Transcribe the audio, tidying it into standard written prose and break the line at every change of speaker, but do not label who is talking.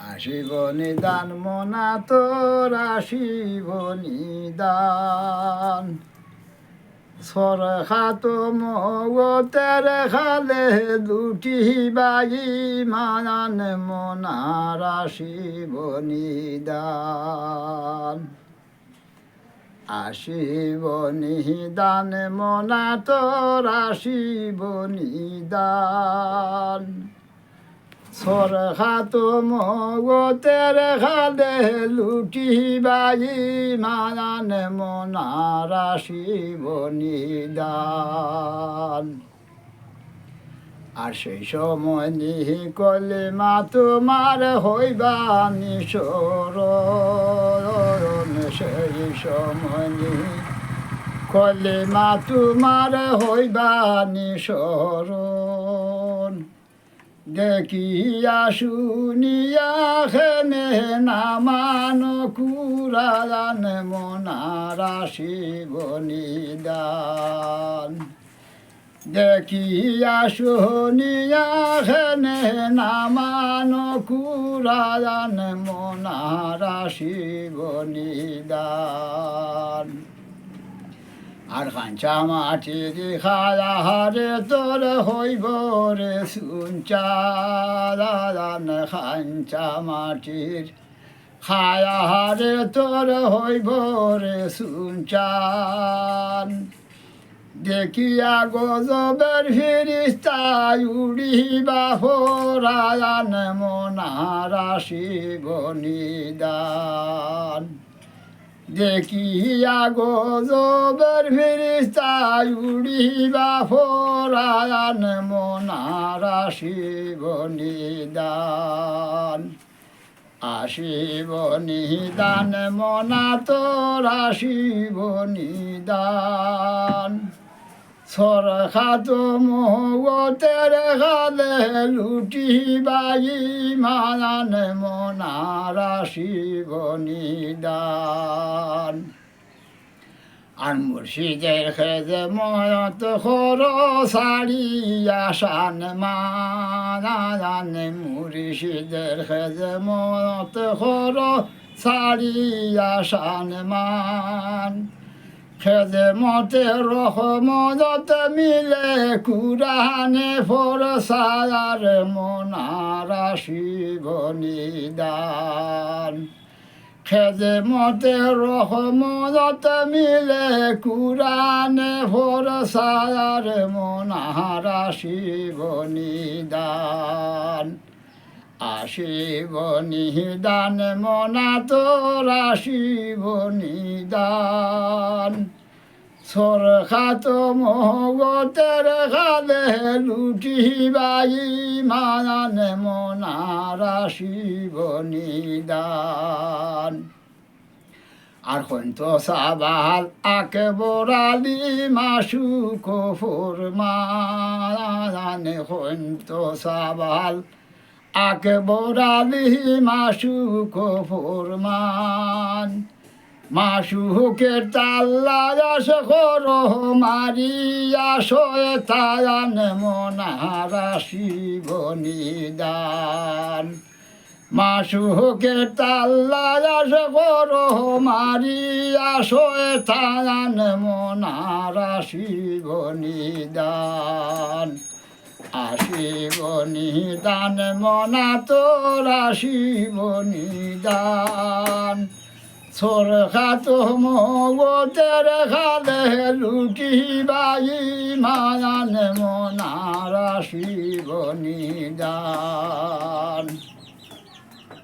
আসিব নিদান মনা তোর আসিব নিদান সর খাত মগতের খালে দুটি বাই মান মনার আসিব নিদান আসিব নিদান মনা তোর আসিব নিদান সর খাত মগতের খালে লুটি বাই মান মনার আসিব নিদান আর সেই সময় নিহি কলে মা তোমার হইবা নিঃসরণ সেই সময় নিহি কলে মা তোমার হইবা নিঃসরণ দেখিয়া শুনিয়া খেনে নামান কুরান মনার আসিব নিদান দেখিয়া শুনিয়া খেনে নামান কুরান মনার আসিব নিদান আর খাঞ্চা মাটির খায়া হারে তোর হইব রে সুঞ্চারান খাঞ্চা মাটির খায়া হারে তোর হইব রে সুঞ্চান দেখিয়া গজবের ফিরিস্তা উড়িবা ফোরায়ান মনার আসিব নিদান দেখিয়া গজবের ফিরিস্তা উড়িবা ফোরায়ান মনার আসিব নিদান আসিব নিদান মনা তোর আসিব নিদান সর খাত মগতের খালে লুটি বাই মান মনার আসিব নিদান আর মুর্শিদের খেজে ময়ত খর সারিয়া শান মান মুর্শিদের খেজে ময়ত খর সারিয়া শান মান খেজে মতে রহমত মিলে কুরানে ফরসার মনার আসিব নিদান খেজে মতে রহমত মিলে কুরানে ফরসার মনার আসিব নিদান আসিব নিদান মনা তোর আসিব নিদান সর খাত মগতের খালে লুটি বাই মান মনার আসিব নিদান আর হইত সাবাল আকে বরালি মাসু কফর মান হইত সাবাল আকে বরালি মাসু কফর মান মাসুকের তাল্লা যাস কর মারিয়া শয়তান মনার আসিব নিদান মাসুকের তাল্লা যাস কর মারিয়া শয়তান মনার আসিব নিদান আসিব নিদান মনা তোর আসিব নিদান সর খাত মগতের খালে লুটি বাই মান মনার আসিব নিদান।